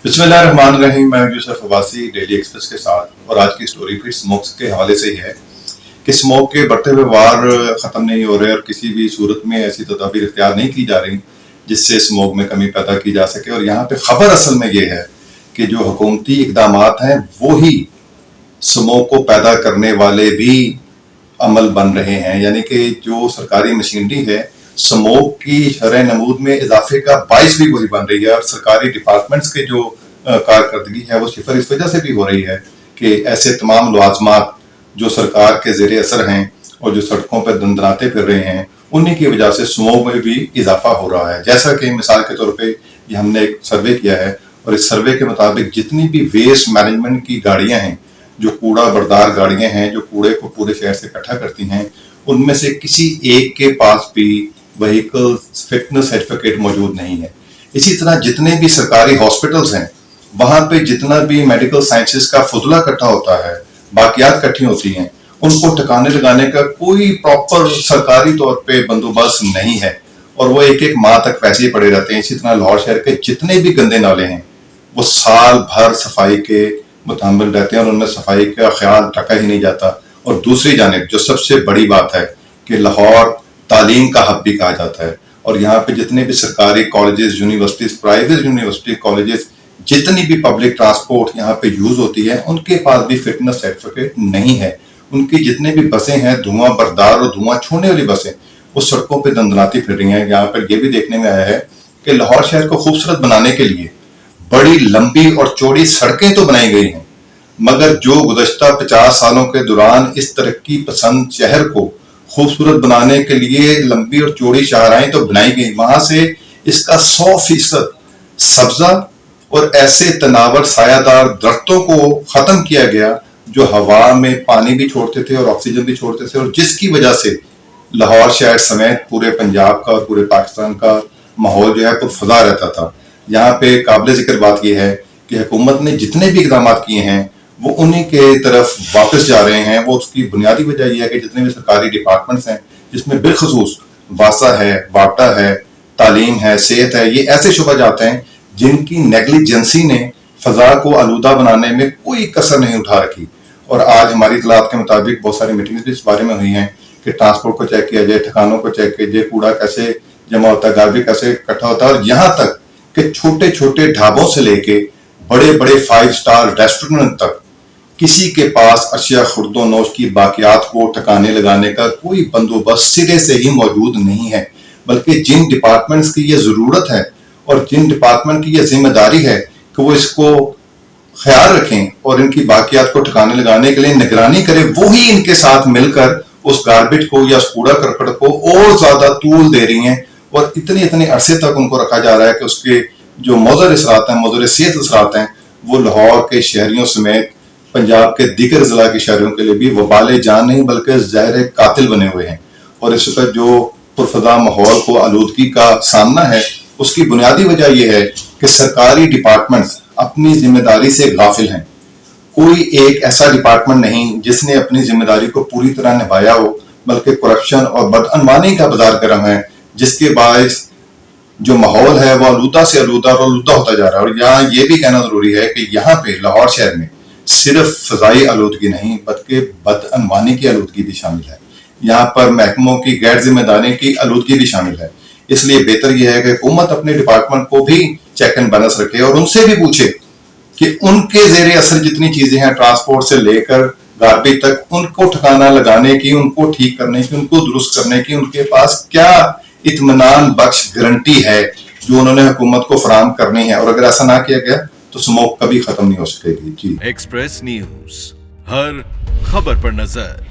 बिस्मिल्लाहिर्रहमानिर्रहीम। मैं Yusuf Abbasi daily express के साथ, और आज की स्टोरी फिर स्मोक के हवाले से ही है कि स्मोक के बढ़ते हुए वार ख़त्म नहीं हो रहे और किसी भी सूरत में ऐसी तदाबीर इख्तियार नहीं की जा रही जिससे स्मोक में कमी पैदा की जा सके। और यहाँ पे ख़बर असल में ये है कि जो हुकूमती इक़दामात हैं वो ही स्मोक को पैदा करने वाले भी अमल बन रहे हैं, यानी कि जो सरकारी मशीनरी है स्मोक की शरह नमूद में इजाफे का बाइस भी वही बन रही है। और सरकारी डिपार्टमेंट्स के जो कारकर्दगी है वो सिफर इस वजह से भी हो रही है कि ऐसे तमाम लवाजमात जो सरकार के ज़ेरे असर हैं और जो सड़कों पर दंदनाते फिर रहे हैं उन्हीं की वजह से स्मोक में भी इजाफा हो रहा है। जैसा कि मिसाल के तौर पे ये हमने एक सर्वे किया है और इस सर्वे के मुताबिक जितनी भी वेस्ट मैनेजमेंट की गाड़ियाँ हैं, जो कूड़ा बरदार गाड़ियाँ हैं जो कूड़े को पूरे शहर से इकट्ठा करती हैं, उनमें से किसी एक के पास भी व्हीकल फिटनेस सर्टिफिकेट मौजूद नहीं है। इसी तरह जितने भी सरकारी हॉस्पिटल्स हैं वहाँ पे जितना भी मेडिकल साइंसेस का फुजला इकट्ठा होता है, बाकियात इकट्ठी होती हैं, उनको ठिकाने लगाने का कोई प्रॉपर सरकारी तौर पे बंदोबस्त नहीं है और वो एक एक माह तक वैसे ही पड़े रहते हैं। इसी तरह लाहौर शहर के जितने भी गंदे नाले हैं वो साल भर सफाई के मुतहम्मिल रहते हैं और उनमें सफाई का ख्याल रखा ही नहीं जाता। और दूसरी जानिब जो सबसे बड़ी बात है कि लाहौर तालीम का हब भी कहा जाता है और यहाँ पे जितने भी सरकारी colleges, universities, private university colleges, जितनी भी पब्लिक ट्रांसपोर्ट यहाँ पे यूज होती है उनके पास भी फिटनेस सर्टिफिकेट नहीं है। उनकी जितने भी बसें हैं धुआं बरदार और धुआं छोड़ने वाली बसें वो सड़कों पे दंदनाती फिर रही हैं। यहाँ पर ये भी देखने में आया है कि लाहौर शहर को खूबसूरत बनाने के लिए बड़ी लंबी और चौड़ी सड़कें तो बनाई गई हैं, मगर जो गुज़श्ता 50 सालों के दौरान इस तरक्की पसंद शहर को खूबसूरत बनाने के लिए लंबी और चौड़ी शाहराहें तो बनाई गई, वहां से इसका 100% सब्जा और ऐसे तनावर सायादार दरख्तों को खत्म किया गया जो हवा में पानी भी छोड़ते थे और ऑक्सीजन भी छोड़ते थे, और जिसकी वजह से लाहौर शहर समेत पूरे पंजाब का और पूरे पाकिस्तान का माहौल जो है पुरफजा रहता था। यहाँ पे काबिल जिक्र बात यह है कि हुकूमत ने जितने भी इकदाम किए हैं वो उन्हीं के तरफ वापस जा रहे हैं। वो उसकी बुनियादी वजह यह है कि जितने भी सरकारी डिपार्टमेंट्स हैं जिसमें बिलखसूस वासा है, वाटर है, तालीम है, सेहत है, ये ऐसे शुबा जाते हैं जिनकी नेग्लिजेंसी ने फजा को आलूदा बनाने में कोई कसर नहीं उठा रखी। और आज हमारी इतलात के मुताबिक बहुत सारी मीटिंग्स भी इस बारे में हुई हैं कि ट्रांसपोर्ट को चेक किया जाए, ठिकानों को चेक किया जाए, कूड़ा कैसे जमा होता है, गार्बेज कैसे इकट्ठा होता है, और यहाँ तक कि छोटे छोटे ढाबों से लेके बड़े बड़े 5 स्टार रेस्टोरेंट तक किसी के पास अशिया खुर्दो नोश की बाकियात को ठिकाने लगाने का कोई बंदोबस्त सिरे से ही मौजूद नहीं है। बल्कि जिन डिपार्टमेंट्स की ये ज़रूरत है और जिन डिपार्टमेंट की ये जिम्मेदारी है कि वो इसको ख्याल रखें और इनकी बाकियात को ठिकाने लगाने के लिए निगरानी करें, वो ही इनके साथ मिलकर उस गार्बेज को या उस कूड़ा करकट को और ज्यादा तूल दे रही हैं और इतने अरसे तक उनको रखा जा रहा है कि उसके जो मौजर असरात हैं, मौजर सेहत असरात हैं, वो लाहौर के शहरियों समेत पंजाब के दीगर जिला के शहरों के लिए भी वबाले जान नहीं बल्कि ज़हर कातिल बने हुए हैं। और इस वक्त जो पुरफजा माहौल को आलूदगी का सामना है उसकी बुनियादी वजह यह है कि सरकारी डिपार्टमेंट्स अपनी जिम्मेदारी से गाफिल हैं। कोई एक ऐसा डिपार्टमेंट नहीं जिसने अपनी जिम्मेदारी को पूरी तरह निभाया हो, बल्कि करप्शन और बदअनवानी का बाजार गर्म है, जिसके बायस जो माहौल है वो आलूदा से आलूदा और आलूदा होता जा रहा है। और यहाँ ये भी कहना जरूरी है कि यहाँ पे लाहौर शहर में सिर्फ फजाई आलूदगी नहीं बल्कि बदअनवानी की आलूदगी भी शामिल है। यहाँ पर महकमों की गैर जिम्मेदारी की आलूदगी भी शामिल है। इसलिए बेहतर यह है कि हुकूमत अपने डिपार्टमेंट को भी चेक एंड बैलेंस रखे और उनसे भी पूछे कि उनके जेरे असर जितनी चीजें हैं ट्रांसपोर्ट से लेकर गार्बेज तक, उनको ठिकाना लगाने की, उनको ठीक करने की, उनको दुरुस्त करने की उनके पास क्या इत्मीनान बख्श गारंटी है जो उन्होंने हुकूमत को फराहम करनी है। और अगर ऐसा ना किया गया तो स्मोक कभी खत्म नहीं हो सकेगी। जी एक्सप्रेस न्यूज, हर खबर पर नजर।